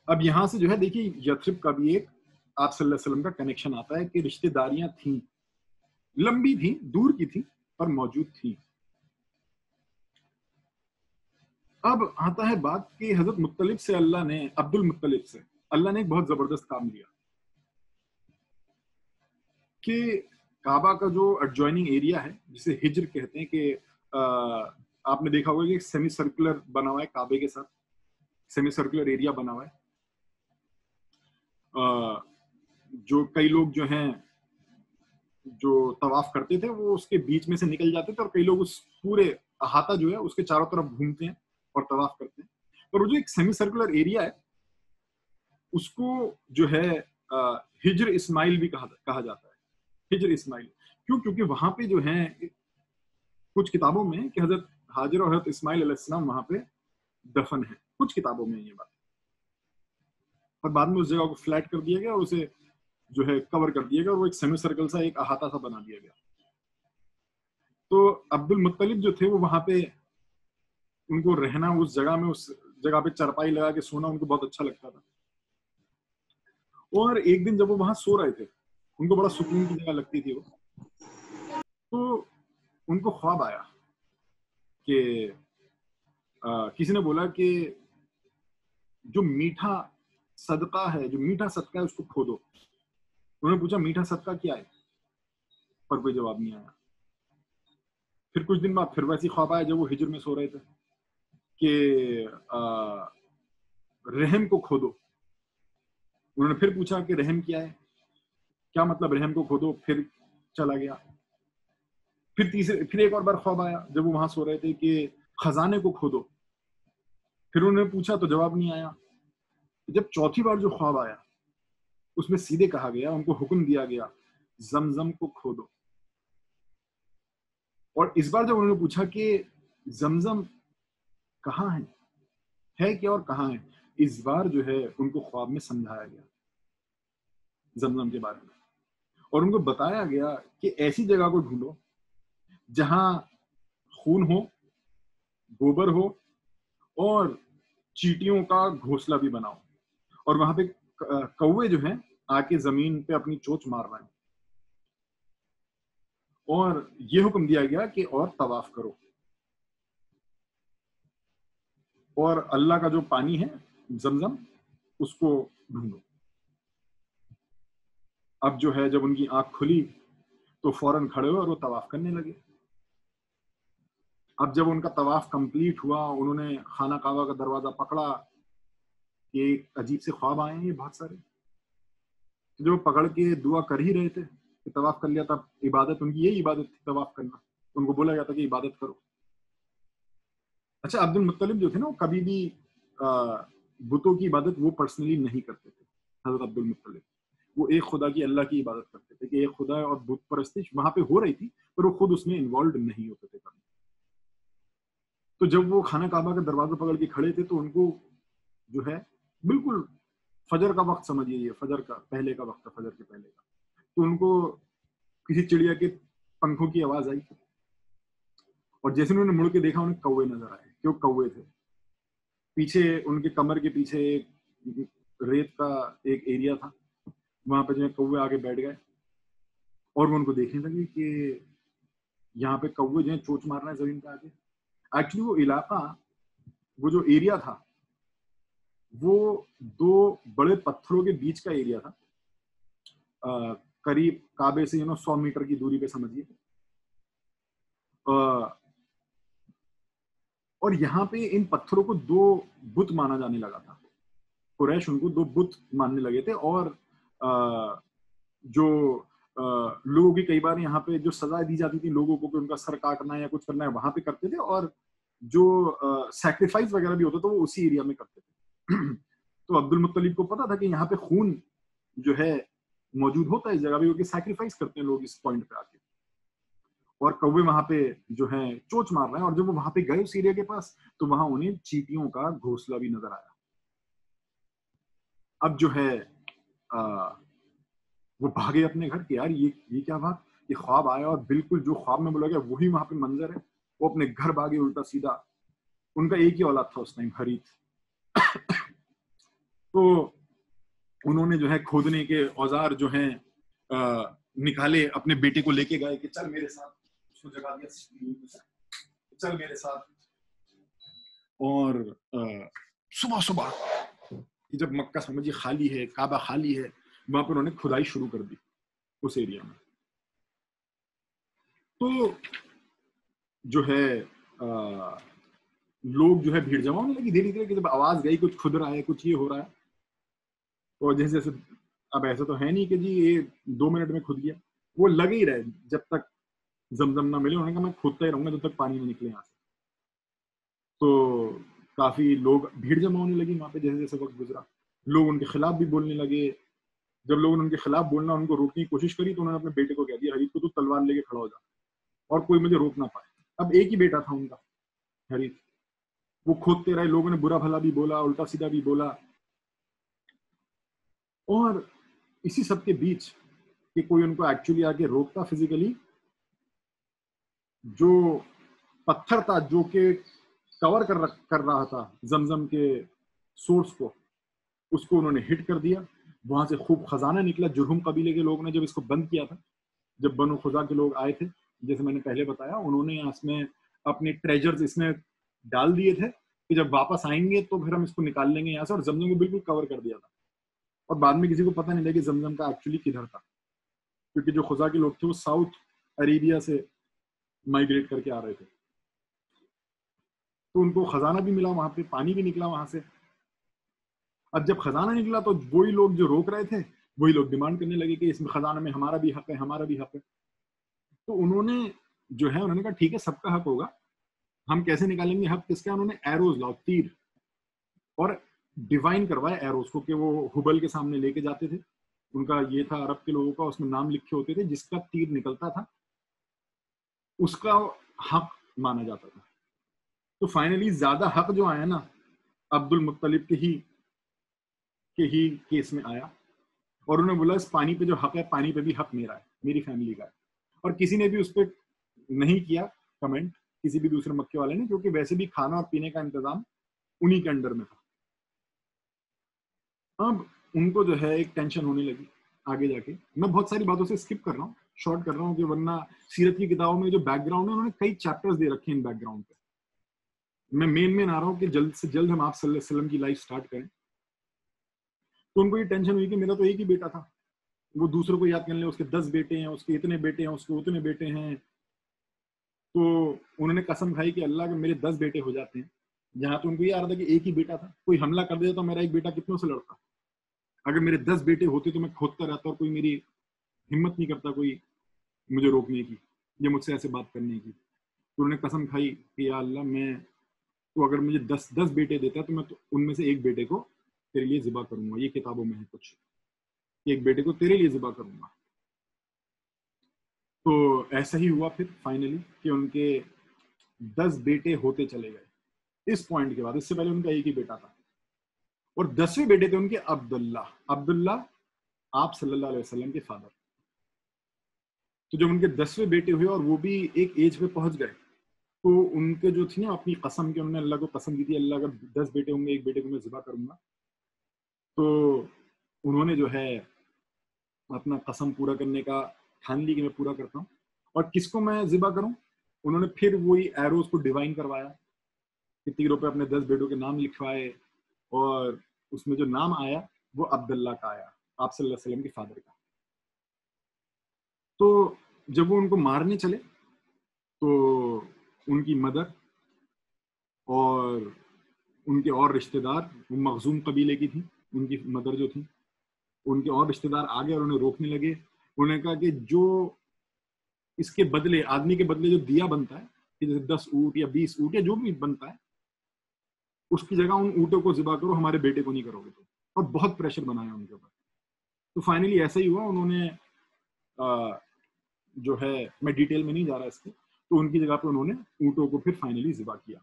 اب یہاں سے جو ہے دیکھیے یثرب کا بھی ایک آپ صلی اللہ علیہ وسلم کا کنیکشن آتا ہے کہ رشتہ داریاں تھیں، لمبی تھیں، دور کی تھیں، پر موجود تھیں. اب آتا ہے بات کہ حضرت مطلب سے اللہ نے، عبد المطلب سے اللہ نے ایک بہت زبردست کام لیا کہ کعبہ کا جو ایڈجوائننگ ایریا ہے جسے ہجر کہتے ہیں، کہ آپ نے دیکھا ہوگا کہ سیمی سرکولر بنا ہوا ہے کعبے کے ساتھ، سیمی سرکولر ایریا بنا ہوا ہے. جو کئی لوگ جو ہیں جو طواف کرتے تھے وہ اس کے بیچ میں سے نکل جاتے تھے، اور کئی لوگ اس پورے احاطہ جو ہے اس کے چاروں طرف گھومتے ہیں اور طواف کرتے ہیں. پر وہ جو ایک سیمی سرکولر ایریا ہے اس کو جو ہے ہجر اسماعیل بھی کہا جاتا ہے. ہجر اسماعیل کیوں؟ کیونکہ وہاں پہ جو ہیں کچھ کتابوں میں کہ حضرت ہاجر اور حضرت اسماعیل علیہ السلام وہاں پہ دفن ہیں، کچھ کتابوں میں یہ بات. اور بعد میں اس جگہ کو فلیٹ کر دیا گیا اور اسے جو ہے کور کر دیا گیا اور وہ ایک سیمی سرکل سا ایک احاطہ سا بنا دیا گیا. تو عبد المطلب جو تھے وہ وہاں پہ ان کو رہنا اس جگہ میں، اس جگہ پہ چرپائی لگا کے سونا ان کو بہت اچھا لگتا تھا. اور ایک دن جب وہ وہاں سو رہے تھے، ان کو بڑا سکون کی جگہ لگتی تھی وہ، تو ان کو خواب آیا کہ کسی نے بولا کہ جو میٹھا صدقہ ہے، جو میٹھا صدقہ ہے اس کو کھودو. انہوں نے پوچھا میٹھا صدقہ کیا ہے، پر کوئی جواب نہیں آیا. پھر کچھ دن بعد پھر ویسی خواب آیا جب وہ ہجر میں سو رہے تھے کہ رحم کو کھودو. انہوں نے پھر پوچھا کہ رحم کیا ہے، کیا مطلب رحم کو کھودو، پھر چلا گیا. پھر ایک اور بار خواب آیا جب وہ وہاں سو رہے تھے کہ خزانے کو کھودو. پھر انہوں نے پوچھا تو جواب نہیں آیا. جب چوتھی بار جو خواب آیا اس میں سیدھے کہا گیا، ان کو حکم دیا گیا زمزم کو کھودو. اور اس بار جب انہوں نے پوچھا کہ زمزم کہاں ہے کیا اور کہاں ہے، اس بار جو ہے ان کو خواب میں سمجھایا گیا زمزم کے بارے میں، اور ان کو بتایا گیا کہ ایسی جگہ کو ڈھونڈو جہاں خون ہو، گوبر ہو، اور چیٹیوں کا گھونسلہ بھی بناؤ، اور وہاں پہ کوے جو ہیں آ کے زمین پہ اپنی چونچ مار رہے ہیں. اور یہ حکم دیا گیا کہ اور طواف کرو، اور اللہ کا جو پانی ہے زمزم اس کو ڈھونڈو. اب جو ہے جب ان کی آنکھ کھلی تو فوراً کھڑے ہوئے اور وہ طواف کرنے لگے. اب جب ان کا طواف کمپلیٹ ہوا، انہوں نے خانہ کعبہ کا دروازہ پکڑا کہ ایک عجیب سے خواب آئے ہیں یہ بہت سارے، جو پکڑ کے دعا کر ہی رہے تھے کہ طواف کر لیا. تب عبادت ان کی یہی عبادت تھی، طواف کرنا. ان کو بولا جاتا کہ عبادت کرو. اچھا، عبد المطلب جو تھے نا وہ کبھی بھی بتوں کی عبادت وہ پرسنلی نہیں کرتے تھے. حضرت عبد المطلب وہ ایک خدا کی، اللہ کی عبادت کرتے تھے کہ ایک خدا ہے، اور بت پرستش وہاں پہ ہو رہی تھی پر وہ خود اس میں انوالوڈ نہیں ہوتے تھے کبھی. تو جب وہ خانہ کعبہ کا دروازہ پکڑ کے کھڑے تھے تو ان کو جو ہے بالکل فجر کا وقت سمجھیے، یہ فجر کا پہلے کا وقت تھا، فجر کے پہلے کا. تو ان کو کسی چڑیا کے پنکھوں کی آواز آئی، اور جیسے انہوں نے مڑ کے دیکھا انہیں کوے نظر آئے کہ وہ کوے تھے. پیچھے ان کے کمر کے پیچھے ایک ریت کا ایک ایریا تھا، وہاں پہ جو ہے کوے آگے بیٹھ گئے، اور وہ ان کو دیکھنے لگے کہ یہاں پہ کوے جو ہیں چونچ مار رہے ہیں زمین پہ آگے. ایکچولی وہ علاقہ، وہ جو ایریا تھا وہ دو بڑے پتھروں کے بیچ کا ایریا تھا، قریب کعبے سے 100 میٹر کی دوری پہ سمجھیے. اور یہاں پہ ان پتھروں کو 2 بت مانا جانے لگا تھا. قریش ان کو 2 بت ماننے لگے تھے. اور جو لوگوں کی کئی بار یہاں پہ جو سزا دی جاتی تھی لوگوں کو کہ ان کا سر کاٹنا ہے یا کچھ کرنا ہے وہاں پہ کرتے تھے، اور جو سیکریفائس وغیرہ بھی ہوتا تھا وہ اسی ایریا میں کرتے تھے. تو عبد المطلب کو پتا تھا کہ یہاں پہ خون جو ہے موجود ہوتا ہے اس جگہ پہ، کیونکہ سیکریفائس کرتے ہیں لوگ اس پوائنٹ پہ آ کے، اور کوے وہاں پہ جو ہے چونچ مار رہے ہیں. اور جب وہ وہاں پہ گئے اس ایریا کے پاس تو وہاں انہیں چیٹیوں کا گھونسلہ بھی نظر آیا. اب جو ہے وہ بھاگے اپنے گھر کہ یار یہ کیا بات، یہ خواب آیا اور بالکل جو خواب میں بولا گیا وہی وہاں پہ منظر ہے. وہ اپنے گھر بھاگے الٹا سیدھا. ان کا ایک ہی اولاد تھا اس ٹائم، حریت. تو انہوں نے جو ہے کھودنے کے اوزار جو ہیں نکالے، اپنے بیٹے کو لے کے گئے کہ چل میرے ساتھ، اس کو جگا دیا، چل میرے ساتھ. اور صبح صبح جب مکہ سمجھیے خالی ہے، کعبہ خالی ہے، وہاں پر انہوں نے کھدائی شروع کر دی اس ایریا میں. تو جو ہے لوگ جو ہے بھیڑ جمع ہونے لگی دھیرے دھیرے، کہ جب آواز گئی کچھ کھد رہا ہے، کچھ یہ ہو رہا ہے، تو جیسے جیسے اب ایسا تو ہے نہیں کہ جی یہ 2 منٹ میں کھد گیا، وہ لگے ہی رہے جب تک زمزم نہ ملے. انہوں نے کہا میں کھودتا ہی رہوں گا جب تک پانی نہ نکلے یہاں سے. تو کافی لوگ بھیڑ جمع ہونے لگی وہاں پہ. جیسے جیسے وقت گزرا لوگ ان کے خلاف بھی بولنے لگے. جب لوگوں نے ان کے خلاف بولنا ان کو روکنے کی کوشش کری تو انہوں نے اپنے بیٹے کو کہہ دیا حریت کو تو تلوار لے کے کھڑا ہو جا اور کوئی مجھے روک نہ پائے. اب ایک ہی بیٹا تھا ان کا حریت. وہ کھودتے رہے، لوگوں نے برا بھلا بھی بولا، الٹا سیدھا بھی بولا. اور اسی سب کے بیچ کہ کوئی ان کو ایکچولی آ کے روکتا فزیکلی، جو پتھر تھا جو کہ کور کر رہا تھا زمزم کے سورس کو، اس کو انہوں نے ہٹ کر دیا. وہاں سے خوب خزانہ نکلا. جرہم قبیلے کے لوگ نے جب اس کو بند کیا تھا، جب بنو خزا کے لوگ آئے تھے، جیسے میں نے پہلے بتایا، انہوں نے اس میں اپنے ٹریجرز اس میں ڈال دیے تھے کہ جب واپس آئیں گے تو پھر ہم اس کو نکال لیں گے یہاں سے. اور زمزم کو بالکل کور کر دیا تھا. اور بعد میں کسی کو پتہ نہیں لگا کہ زمزم کا ایکچولی کدھر تھا، کیونکہ جو خزا کے لوگ تھے وہ ساؤتھ عربیہ سے مائگریٹ کر کے آ رہے تھے. تو ان کو خزانہ بھی ملا وہاں پہ، پانی بھی نکلا وہاں سے. اب جب خزانہ نکلا تو وہی لوگ جو روک رہے تھے وہی لوگ ڈیمانڈ کرنے لگے کہ اس میں خزانہ میں ہمارا بھی حق ہے، ہمارا بھی حق ہے. تو انہوں نے جو ہے انہوں نے کہا ٹھیک ہے سب کا حق ہوگا، ہم کیسے نکالیں گے حق کس کا؟ انہوں نے ایروز لاؤ، تیر، اور ڈیوائن کروائے ایروز کو کہ وہ ہبل کے سامنے لے کے جاتے تھے. ان کا یہ تھا عرب کے لوگوں کا، اس میں نام لکھے ہوتے تھے، جس کا تیر نکلتا تھا اس کا حق مانا جاتا تھا. تو فائنلی زیادہ حق جو آیا نا عبد المطلب کے ہی کیس میں آیا. اور انہوں نے بولا اس پانی پہ جو حق ہے، پانی پہ بھی حق میرا ہے، میری فیملی کا ہے. اور کسی نے بھی اس پہ نہیں کیا کمنٹ، کسی بھی دوسرے مکے والے نے، کیونکہ ویسے بھی کھانا اور پینے کا انتظام انہی کے انڈر میں تھا. اب ان کو جو ہے ایک ٹینشن ہونے لگی آگے جا کے. میں بہت ساری باتوں سے اسکپ کر رہا ہوں، شارٹ کر رہا ہوں، کہ ورنہ سیرت کی کتابوں میں جو بیک گراؤنڈ ہے انہوں نے کئی چیپٹرز دے رکھے ہیں ان بیک گراؤنڈ پہ. میں مین آ رہا ہوں کہ جلد سے جلد ہم آپ صلی اللہ علیہ وسلم کی لائف سٹارٹ کریں. تو ان کو یہ ٹینشن ہوئی کہ میرا تو ایک ہی بیٹا تھا، وہ دوسروں کو یاد کرنے لے اس کے 10 بیٹے ہیں، اس کے اتنے بیٹے ہیں، اس کے اتنے بیٹے ہیں. تو انہوں نے قسم کھائی کہ اللہ کے میرے 10 بیٹے ہو جاتے ہیں. جہاں تو ان کو یہ آ رہا تھا کہ ایک ہی بیٹا تھا، کوئی حملہ کر دیا تو میرا ایک بیٹا کتنوں سے لڑتا. اگر میرے 10 بیٹے ہوتے تو میں کھودتا رہتا اور کوئی میری ہمت نہیں کرتا کوئی مجھے روکنے کی یا مجھ سے ایسے بات کرنے کی. تو انہوں نے قسم کھائی کہ یا اللہ میں تو اگر مجھے 10 بیٹے دیتا تو میں تو ان میں سے ایک بیٹے کو تیرے لیے ذبح کروں گا. یہ کتابوں میں ہے کچھ، ایک بیٹے کو تیرے لیے ذبح کروں گا. تو ایسا ہی ہوا پھر فائنلی کہ ان کے 10 بیٹے ہوتے چلے گئے. اس پوائنٹ کے بعد، اس سے پہلے ان کا ایک ہی بیٹا تھا، اور 10ویں بیٹے تھے ان کے عبداللہ آپ صلی اللہ علیہ وسلم کے فادر. تو جب ان کے 10ویں بیٹے ہوئے اور وہ بھی ایک ایج پہ پہنچ گئے، تو ان کے جو تھی نا اپنی قسم کے، انہوں نے اللہ کو قسم کی تھی اللہ اگر 10 بیٹے ہوں گے ایک بیٹے کو میں ذبح کروں گا. تو انہوں نے جو ہے اپنا قسم پورا کرنے کا ٹھان لی کہ میں پورا کرتا ہوں. اور کس کو میں ذبح کروں؟ انہوں نے پھر وہی ایروز کو ڈیوائن کروایا کہ تیروں پہ اپنے 10 بیٹوں کے نام لکھوائے، اور اس میں جو نام آیا وہ عبداللہ کا آیا، آپ صلی اللہ علیہ وسلم کے فادر کا. تو جب وہ ان کو مارنے چلے تو ان کی مدر اور ان کے اور رشتہ دار، وہ مخزوم قبیلے کی تھی ان کی مدر جو تھی، ان کے اور رشتہ دار آگے اور انہیں روکنے لگے. انہوں نے کہا کہ جو اس کے بدلے، آدمی کے بدلے جو دیا بنتا ہے کہ جیسے 10 اونٹ یا 20 اونٹ یا جو بھی بنتا ہے، اس کی جگہ ان اونٹوں کو ذبح کرو، ہمارے بیٹے کو نہیں کرو گے. تو اور بہت پریشر بنایا ان کے اوپر. تو فائنلی ایسا ہی ہوا. انہوں نے جو ہے، میں ڈیٹیل میں نہیں جا رہا اس کے، تو ان کی جگہ پہ انہوں نے اونٹوں کو پھر فائنلی ذبح کیا،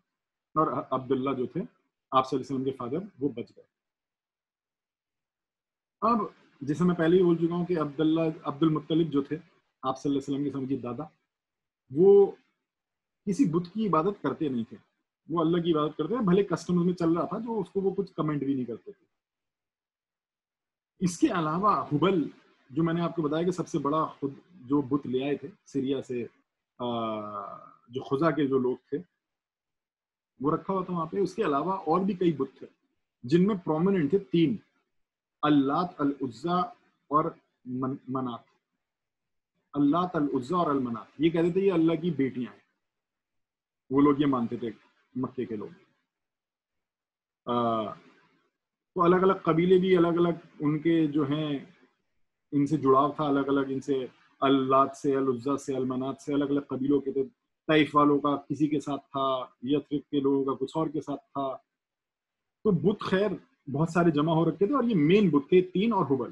اور عبداللہ جو تھے آپ صلی اللہ علیہ وسلم کے فادر وہ بچ گئے. اب جیسے میں پہلے ہی بول چکا ہوں کہ عبد المطلب جو تھے آپ صلی اللہ علیہ وسلم کے سمجھے دادا، وہ کسی بت کی عبادت کرتے نہیں تھے، وہ اللہ کی عبادت کرتے تھے. بھلے کسٹمز میں چل رہا تھا جو اس کو وہ کچھ کمنٹ بھی نہیں کرتے تھے. اس کے علاوہ حبل جو میں نے آپ کو بتایا کہ سب سے بڑا خود جو بت لے آئے تھے سیریا سے، جو خزا کے جو لوگ تھے وہ رکھا ہوا تھا وہاں پہ. اس کے علاوہ اور بھی کئی بت تھے جن میں پرومیننٹ تھے 3: اللات، العزا اور منات. اللات، العزا اور المنات، یہ کہتے تھے یہ اللہ کی بیٹیاں ہیں. وہ لوگ یہ مانتے تھے مکے کے لوگ. تو الگ الگ قبیلے بھی الگ الگ ان کے جو ہیں ان سے جڑاؤ تھا، الگ الگ ان سے، اللات سے، العزا سے، المنات سے، الگ الگ قبیلوں کے تھے. طائف والوں کا کسی کے ساتھ تھا، یثرب کے لوگوں کا کچھ اور کے ساتھ تھا. تو بت خیر بہت سارے جمع ہو رکھے تھے، اور یہ مین بت تھے 3 اور حبل،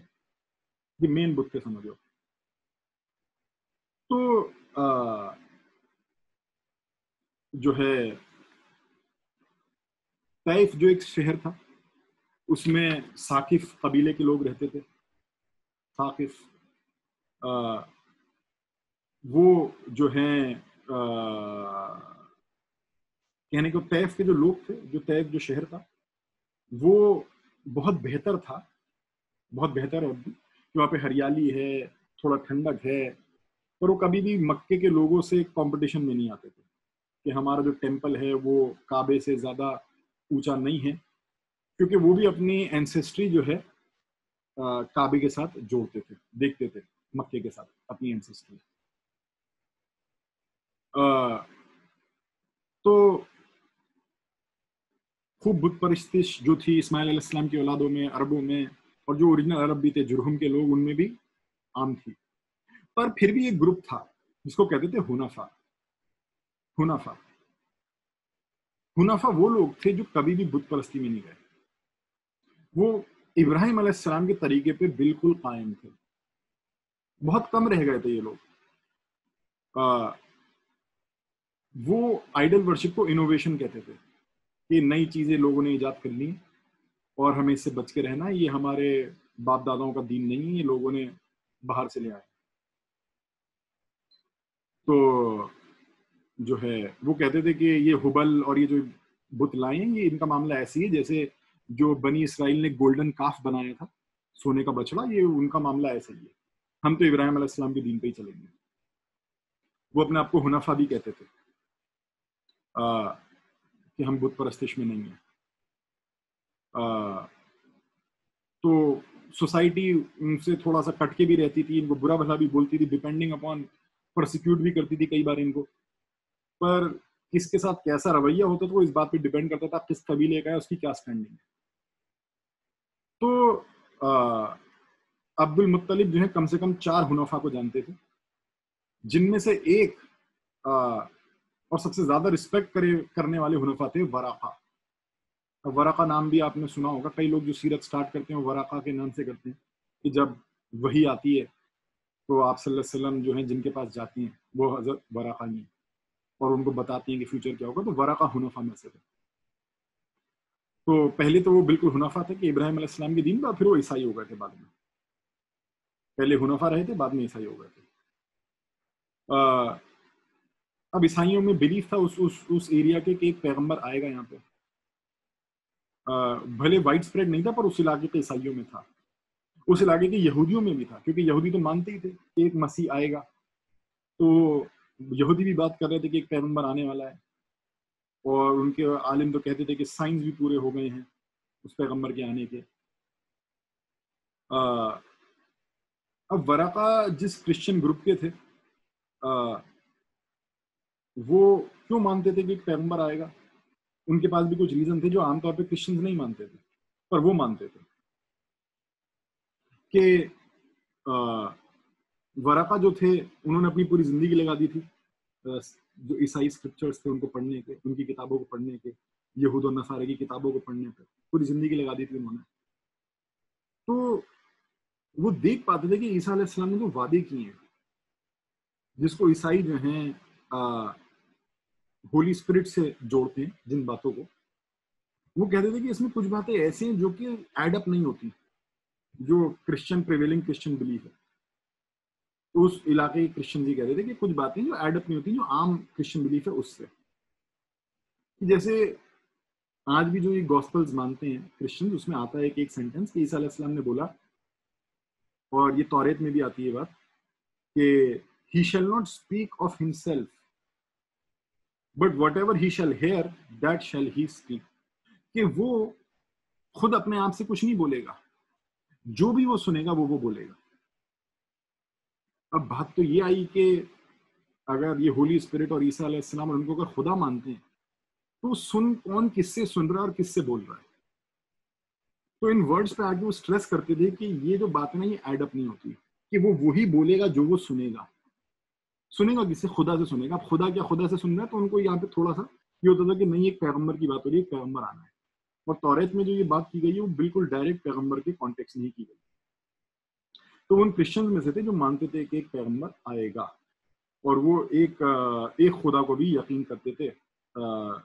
یہ مین بت تھے سمجھو. تو جو ہے طائف جو ایک شہر تھا اس میں ثاقف قبیلے کے لوگ رہتے تھے. ثاقف وہ جو ہیں کہنے کو طائف کے جو لوگ تھے، جو طائف جو شہر تھا وہ بہت بہتر تھا، بہت بہتر ہے اب بھی، وہاں پہ ہریالی ہے، تھوڑا ٹھنڈک ہے. پر وہ کبھی بھی مکے کے لوگوں سے کمپٹیشن میں نہیں آتے تھے کہ ہمارا جو ٹیمپل ہے وہ کعبے سے زیادہ اونچا نہیں ہے، کیونکہ وہ بھی اپنی اینسیسٹری جو ہے کعبے کے ساتھ جوڑتے تھے، دیکھتے تھے مکے کے ساتھ اپنی اینسیسٹری. تو خوب بت پرستش جو تھی اسماعیل علیہ السلام کی اولادوں میں، عربوں میں، اور جو اوریجنل عرب بھی تھے جرہم کے لوگ، ان میں بھی عام تھی. پر پھر بھی ایک گروپ تھا جس کو کہتے تھے حنفا. حنفا حنفا وہ لوگ تھے جو کبھی بھی بت پرستی میں نہیں گئے. وہ ابراہیم علیہ السلام کے طریقے پہ بالکل قائم تھے. بہت کم رہ گئے تھے یہ لوگ. وہ آئیڈل ورشپ کو انوویشن کہتے تھے کہ نئی چیزیں لوگوں نے ایجاد کر لی اور ہمیں اس سے بچ کے رہنا ہے، یہ ہمارے باپ داداؤں کا دین نہیں ہے، یہ لوگوں نے باہر سے لے آئے. تو جو ہے وہ کہتے تھے کہ یہ حبل اور یہ جو بت لائے ہیں یہ ان کا معاملہ ایسی ہے جیسے جو بنی اسرائیل نے گولڈن کاف بنایا تھا، سونے کا بچڑا، یہ ان کا معاملہ ایسا ہی ہے. ہم تو ابراہیم علیہ السلام کے دین پہ ہی چلیں گے. وہ اپنے آپ کو حنفا بھی کہتے تھے کہ ہم بت پرستش میں نہیں ہیں. تو سوسائٹی ان سے تھوڑا سا کٹ کے بھی رہتی تھی، ان کو برا بھلا بھی بولتی تھی، ڈپینڈنگ اپون پرسیکیوٹ بھی کرتی تھی کئی بار ان کو. پر کس کے ساتھ کیسا رویہ ہوتا تھا وہ اس بات پہ ڈپینڈ کرتا تھا کس قبیلے کا ہے، اس کی کیا اسٹینڈنگ ہے. تو عبد المطلب جو ہے کم سے کم 4 حنفا کو جانتے تھے، جن میں سے ایک اور سب سے زیادہ رسپیکٹ کرنے والے حنفا تھے ورقہ. ورقہ نام بھی آپ نے سنا ہوگا، کئی لوگ جو سیرت سٹارٹ کرتے ہیں ورقہ کے نام سے کرتے ہیں کہ جب وحی آتی ہے تو آپ صلی اللہ علیہ وسلم جو ہیں جن کے پاس جاتی ہیں وہ حضرت ورقہ ہی ہیں اور ان کو بتاتی ہیں کہ فیوچر کیا ہوگا. تو ورقہ حنفا میں سے تھے. تو پہلے تو وہ بالکل حنفا تھے کہ ابراہیم علیہ السلام کے دین پر، پھر وہ عیسائی ہو گئے تھے بعد میں. پہلے حنفا رہے تھے، بعد میں عیسائی ہو گئے تھے. اب عیسائیوں میں بلیف تھا اس ایریا کے کہ ایک پیغمبر آئے گا یہاں پہ. بھلے وائڈ اسپریڈ نہیں تھا پر اس علاقے کے عیسائیوں میں تھا، اس علاقے کے یہودیوں میں بھی تھا، کیونکہ یہودی تو مانتے ہی تھے کہ ایک مسیح آئے گا. تو یہودی بھی بات کر رہے تھے کہ ایک پیغمبر آنے والا ہے، اور ان کے عالم تو کہتے تھے کہ سائنس بھی پورے ہو گئے ہیں اس پیغمبر کے آنے کے. اب ورقہ جس کرسچن گروپ کے تھے وہ کیوں مانتے تھے کہ ایک پیغمبر آئے گا؟ ان کے پاس بھی کچھ ریزن تھے جو عام طور پہ کرسچنز نہیں مانتے تھے، پر وہ مانتے تھے کہ ورقہ جو تھے انہوں نے اپنی پوری زندگی لگا دی تھی جو عیسائی اسکرپچرز تھے ان کو پڑھنے کے، ان کی کتابوں کو پڑھنے کے، یہود و نصارہ کی کتابوں کو پڑھنے پہ پوری زندگی لگا دی تھی انہوں نے. تو وہ دیکھ پاتے تھے کہ عیسیٰ علیہ السلام نے جو وعدے کیے ہیں، جس کو عیسائی جو ہیں ہولی اسپرٹ سے جوڑتے ہیں جن باتوں کو، وہ کہتے تھے کہ اس میں کچھ باتیں ایسی ہیں جو کہ ایڈ اپ نہیں ہوتی، جو کرسچن پریویلنگ کرسچن بلیف ہے. تو اس علاقے کے کرسچن جی کہتے تھے کہ کچھ باتیں جو ایڈ اپ نہیں ہوتی جو عام کرسچن بلیف ہے اس سے. جیسے آج بھی جو یہ گاسپلز مانتے ہیں کرسچن، اس میں آتا ہے کہ ایک سینٹینس کہ عیسیٰ علیہ السلام نے بولا اور یہ توریت میں بھی آتی ہے بات کہ he shall not speak of himself but whatever he shall hear that shall he speak, کہ وہ خود اپنے آپ سے کچھ نہیں بولے گا، جو بھی وہ سنے گا وہ بولے گا. اب بات تو یہ آئی کہ اگر یہ ہولی اسپرٹ اور عیسیٰ علیہ السلام اور ان کو اگر خدا مانتے ہیں تو سن کون کس سے سن رہا ہے اور کس سے بول رہا ہے. تو ان ورڈز پہ آگے وہ سٹریس کرتے تھے کہ یہ جو باتیں نا یہ ایڈ اپ نہیں ہوتی، کہ وہ وہی بولے گا جو وہ سنے گا. سنے گا کس سے؟ خدا سے سنے گا. اب خدا کیا خدا سے سن رہا ہے؟ تو ان کو یہاں پہ تھوڑا سا یہ ہوتا تھا کہ نہیں، ایک پیغمبر کی بات ہو رہی ہے، ایک پیغمبر آنا ہے. اور توریت میں جو یہ بات کی گئی ہے وہ بالکل ڈائریکٹ پیغمبر کے کانٹیکس نہیں کی گئی. تو ان کرسچنز میں سے تھے جو مانتے تھے کہ ایک پیغمبر آئے گا، اور وہ ایک خدا کو بھی یقین کرتے تھے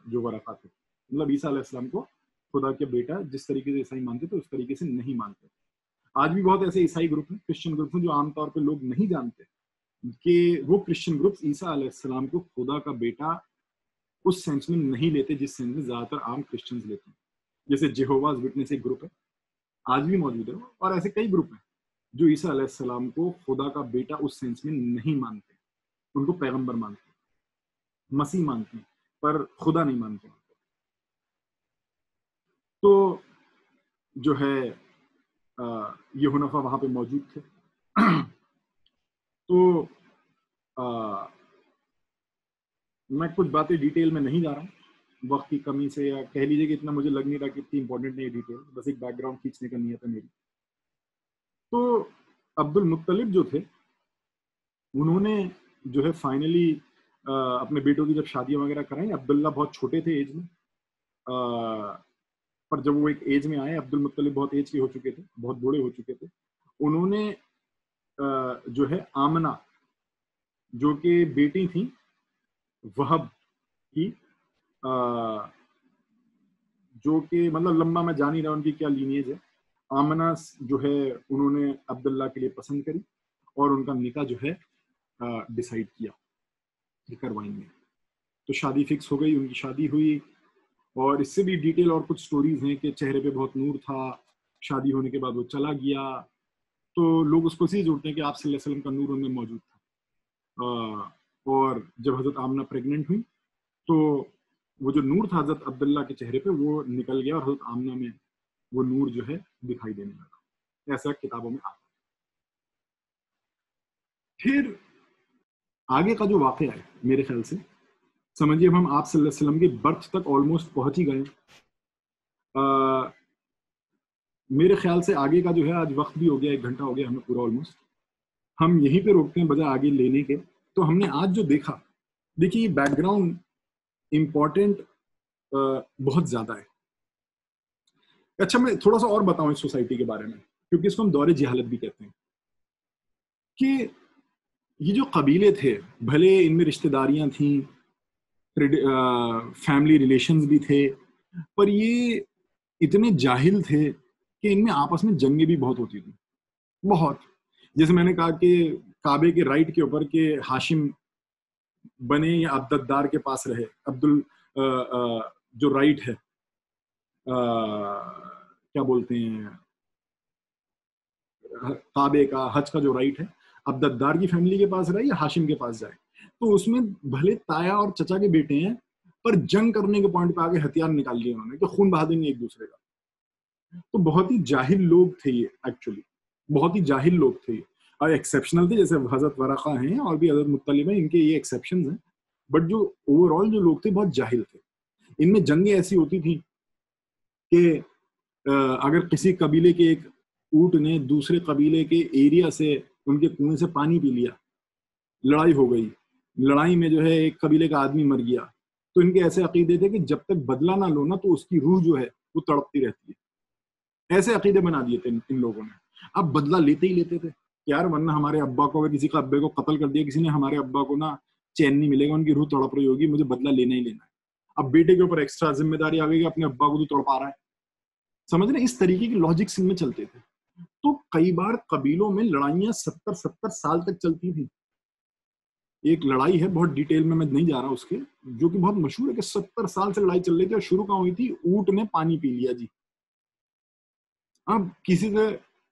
جو ورثہ تھے. مطلب عیسیٰ علیہ السلام کو خدا کے بیٹا جس طریقے سے عیسائی مانتے تھے اس طریقے سے نہیں مانتے. آج بھی بہت ایسے عیسائی گروپ ہیں، کرسچن گروپ ہیں، جو عام طور پہ لوگ نہیں جانتے کہ وہ کرسچن گروپس عیسیٰ علیہ السلام کو خدا کا بیٹا اس سینس میں نہیں لیتے جس سینس میں زیادہ تر عام کرسچنز لیتے ہیں. جیسے جیہوواز وٹنس ایک گروپ ہے، آج بھی موجود ہے، اور ایسے کئی گروپ ہیں جو عیسیٰ علیہ السلام کو خدا کا بیٹا اس سینس میں نہیں مانتے. ان کو پیغمبر مانتے ہیں، مسیح مانتے ہیں، پر خدا نہیں مانتے. تو جو ہے یہ حنفا وہاں پہ موجود تھے. تو میں کچھ باتیں ڈیٹیل میں نہیں جا رہا ہوں وقت کی کمی سے، یا کہہ لیجیے کہ اتنا مجھے لگ نہیں رہا کہ اتنی امپورٹنٹ نہیں ہے ڈیٹیل، بس ایک بیک گراؤنڈ کھینچنے کا نیت ہے میری. تو عبد المطلب جو تھے انہوں نے جو ہے فائنلی اپنے بیٹوں کی جب شادیاں وغیرہ کرائیں. عبداللہ بہت چھوٹے تھے ایج میں، پر جب وہ ایک ایج میں آئے، عبد المطلب بہت ایج کے ہو چکے تھے، بہت بوڑھے ہو چکے تھے. انہوں نے جو ہے آمنہ جو کہ بیٹی تھیں وہب کی، جو کہ مطلب لمبا میں جان ہی رہا ان کی کیا لینیج ہے، آمنہ جو ہے انہوں نے عبداللہ کے لیے پسند کری اور ان کا نکاح جو ہے ڈیسائیڈ کیا کہ کروائیں گے. تو شادی فکس ہو گئی، ان کی شادی ہوئی. اور اس سے بھی ڈیٹیل اور کچھ سٹوریز ہیں کہ چہرے پہ بہت نور تھا، شادی ہونے کے بعد وہ چلا گیا. تو لوگ اس کو اسی جوڑتے ہیں کہ آپ صلی اللہ علیہ وسلم کا نور ان میں موجود تھا. اور جب حضرت آمنہ پریگننٹ ہوئی تو وہ جو نور تھا حضرت عبداللہ کے چہرے پہ وہ نکل گیا، اور حضرت آمنہ میں وہ نور جو ہے دکھائی دینے لگا. ایسا کتابوں میں آتا ہے. پھر آگے کا جو واقعہ ہے میرے خیال سے سمجھیے ہم آپ صلی اللہ علیہ وسلم کی برتھ تک آلموسٹ پہنچ ہی گئے. میرے خیال سے آگے کا جو ہے آج وقت بھی ہو گیا، 1 گھنٹہ ہو گیا ہمیں پورا آلموسٹ. ہم یہیں پہ روکتے ہیں بجائے آگے لینے کے. تو ہم نے آج جو دیکھا، دیکھیے یہ بیک گراؤنڈ امپورٹنٹ بہت زیادہ ہے. اچھا میں تھوڑا سا اور بتاؤں اس سوسائٹی کے بارے میں، کیونکہ اس کو ہم دور جہالت بھی کہتے ہیں. کہ یہ جو قبیلے تھے، بھلے ان میں رشتہ داریاں تھیں، فیملی ریلیشنز بھی تھے، پر یہ اتنے جاہل تھے کہ ان میں آپس میں جنگیں بھی بہت ہوتی تھیں، بہت. جیسے میں نے کہا کہ کعبے کے رائٹ کے اوپر کہ ہاشم بنے یا عبدالدار کے پاس رہے. جو رائٹ ہے کیا بولتے ہیں کعبے کا، حج کا جو رائٹ ہے، عبدالدار کی فیملی کے پاس رہے یا ہاشم کے پاس جائے. تو اس میں بھلے تایا اور چچا کے بیٹے ہیں، پر جنگ کرنے کے پوائنٹ پہ آگے ہتھیار نکال لیے انہوں نے کہ خون بہا دیں گے ایک دوسرے کا. تو بہت ہی جاہل لوگ تھے یہ، ایکچولی بہت ہی جاہل لوگ تھے یہ. اور ایکسیپشنل تھے، جیسے حضرت ورقہ ہیں اور بھی حضرت مطلب ہیں، ان کے یہ ایکسیپشنز ہیں. بٹ جو اوور آل جو لوگ تھے بہت جاہل تھے. ان میں جنگیں ایسی ہوتی تھیں کہ اگر کسی قبیلے کے ایک اونٹ نے دوسرے قبیلے کے ایریا سے ان کے کنویں سے پانی پی لیا، لڑائی ہو گئی، لڑائی میں جو ہے ایک قبیلے کا آدمی مر گیا، تو ان کے ایسے عقیدے تھے کہ جب تک بدلہ نہ لو نا تو اس کی روح جو ہے وہ تڑپتی رہتی ہے. ایسے عقیدے بنا دیے تھے ان لوگوں نے. اب بدلہ لیتے ہی لیتے تھے یار، ورنہ ہمارے ابا کو، کسی کا ابے کو قتل کر دیا کسی نے، ہمارے ابا کو نا چین نہیں ملے گا، ان کی روح تڑپ رہی ہوگی، مجھے بدلہ لینا ہی لینا ہے. اب بیٹے کے اوپر ایکسٹرا ذمہ داری آ گئی کہ اپنے ابا کو تو تڑپا رہا ہے. سمجھ رہے؟ اس طریقے کی لاجکس ان میں چلتے تھے. تو کئی بار قبیلوں میں لڑائیاں 70 سال تک چلتی تھیں. ایک لڑائی ہے بہت ڈیٹیل میں نہیں جا رہا اس کے، جو کہ بہت مشہور ہے کہ 70 سال سے لڑائی چل رہی تھی، اور شروع کہاں ہوئی تھی؟ اونٹ نے پانی پی لیا جی. اب کسی سے